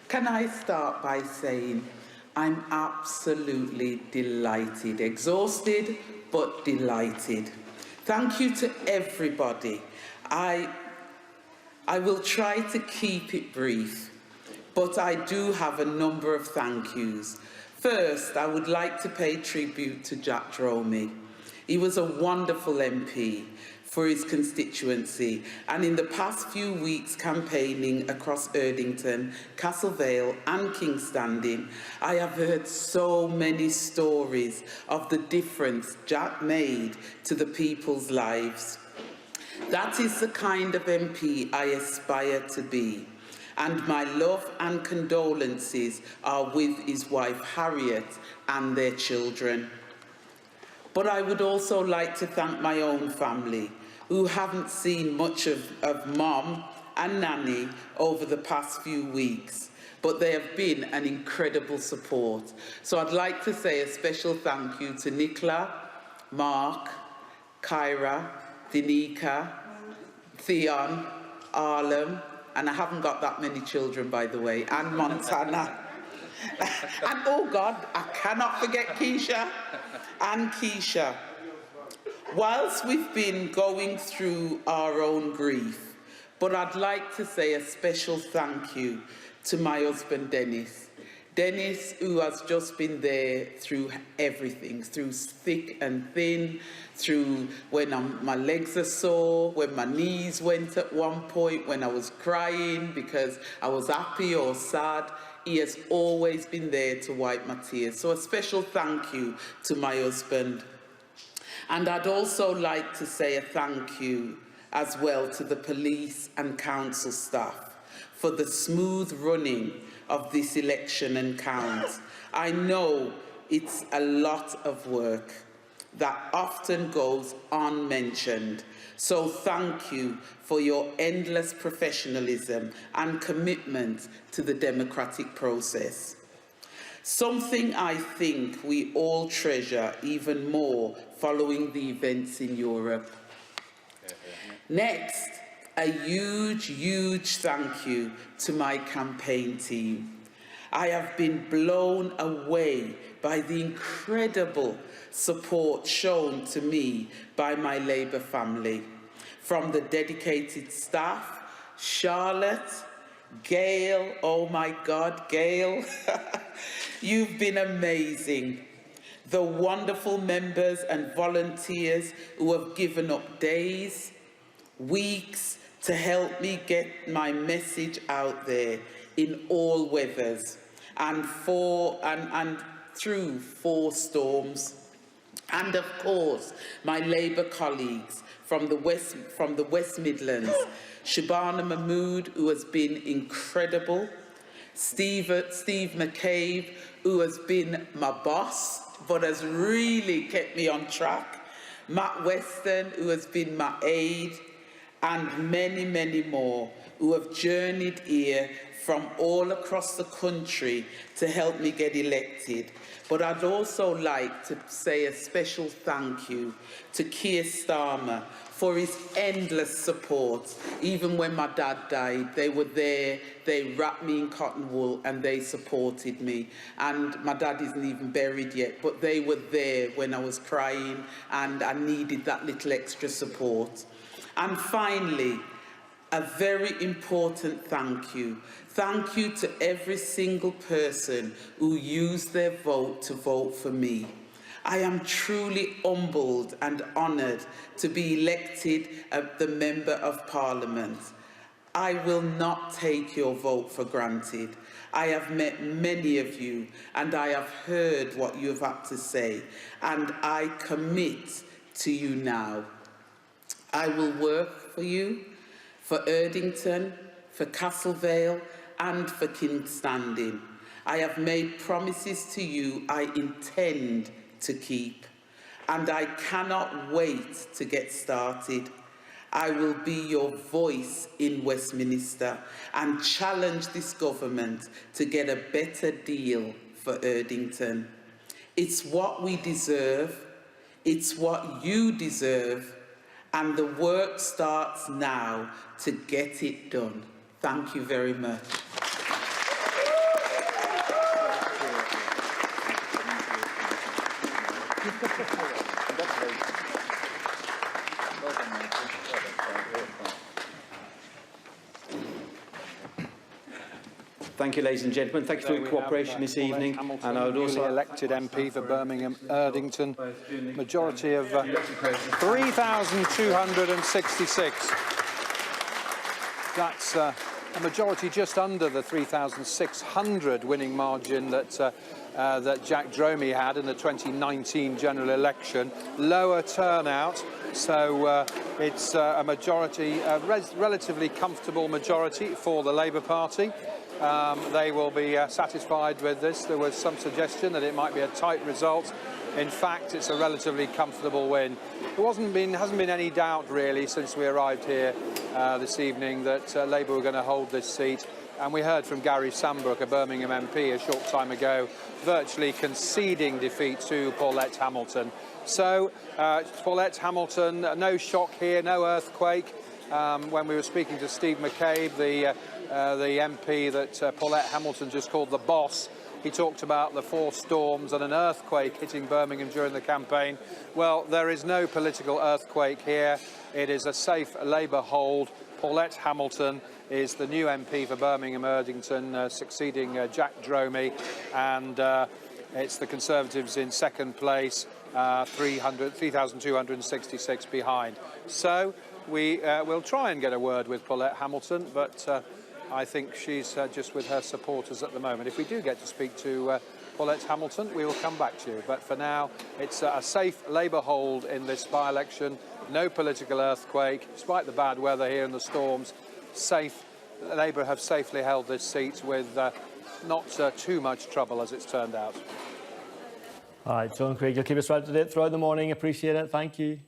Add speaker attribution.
Speaker 1: Can I start by saying I'm absolutely delighted, exhausted, but delighted. Thank you to everybody. I will try to keep it brief, but I do have a number of thank yous. First, I would like to pay tribute to Jack Dromey. He was a wonderful MP for his constituency, and in the past few weeks campaigning across Erdington, Castle Vale and Kingstanding, I have heard so many stories of the difference Jack made to the people's lives. That is the kind of MP I aspire to be, and my love and condolences are with his wife Harriet and their children. But I would also like to thank my own family, who haven't seen much of Mom and Nanny over the past few weeks, but they have been an incredible support. So I'd like to say a special thank you to Nicola, Mark, Kyra, Danica, Theon, Arlem, and I haven't got that many children, by the way, and Montana. And oh God, I cannot forget Keisha and Keisha. Whilst we've been going through our own grief, but I'd like to say a special thank you to my husband, Dennis. Dennis, who has just been there through everything, through thick and thin, through when my legs are sore, when my knees went at one point, when I was crying because I was happy or sad. He has always been there to wipe my tears. So a special thank you to my husband. And I'd also like to say a thank you as well to the police and council staff for the smooth running of this election and count. I know it's a lot of work that often goes unmentioned. So thank you for your endless professionalism and commitment to the democratic process. Something I think we all treasure even more following the events in Europe. Next, a huge thank you to my campaign team. I have been blown away by the incredible support shown to me by my Labour family, from the dedicated staff, Charlotte, Gail, oh my God, Gail, you've been amazing. The wonderful members and volunteers who have given up days, weeks to help me get my message out there in all weathers and through 4 storms. And of course, my Labour colleagues from the West Midlands, Shabana Mahmood, who has been incredible, Steve McCabe, who has been my boss, but has really kept me on track, Matt Weston, who has been my aide, and many more who have journeyed here from all across the country to help me get elected. But I'd also like to say a special thank you to Keir Starmer for his endless support. Even when my dad died, they were there, they wrapped me in cotton wool and they supported me. And my dad isn't even buried yet, but they were there when I was crying and I needed that little extra support. And finally, a very important thank you. Thank you to every single person who used their vote to vote for me. I am truly humbled and honoured to be elected as the Member of Parliament. I will not take your vote for granted. I have met many of you and I have heard what you have had to say, and I commit to you now. I will work for you, for Erdington, for Castle Vale and for Kingstanding. I have made promises to you I intend to keep, and I cannot wait to get started. I will be your voice in Westminster and challenge this government to get a better deal for Erdington. It's what we deserve, it's what you deserve, and the work starts now to get it done. Thank you very much.
Speaker 2: Thank you, ladies and gentlemen. Thank you for your cooperation this evening. And I would also
Speaker 3: elected MP for Birmingham Erdington, majority of 3,266. That's a majority just under the 3,600 winning margin that Jack Dromey had in the 2019 general election. Lower turnout, so it's a majority, a relatively comfortable majority for the Labour Party. They will be satisfied with this. There was some suggestion that it might be a tight result. In fact, it's a relatively comfortable win. There hasn't been any doubt really since we arrived here this evening that Labour were going to hold this seat. And we heard from Gary Sambrook, a Birmingham MP, a short time ago, virtually conceding defeat to Paulette Hamilton. So, Paulette Hamilton, no shock here, no earthquake. When we were speaking to Steve McCabe, the MP that Paulette Hamilton just called the boss, he talked about the 4 storms and an earthquake hitting Birmingham during the campaign. Well, there is no political earthquake here. It is a safe Labour hold. Paulette Hamilton is the new MP for Birmingham Erdington, succeeding Jack Dromey, and it's the Conservatives in second place, 3,266 behind. So we will try and get a word with Paulette Hamilton, but I think she's just with her supporters at the moment. If we do get to speak to Paulette Hamilton, we will come back to you. But for now, it's a safe Labour hold in this by-election. No political earthquake, despite the bad weather here and the storms. Safe. Labour have safely held this seat with not too much trouble, as it's turned out.
Speaker 4: All right, John Craig, you'll keep us right up to date throughout the morning. Appreciate it. Thank you.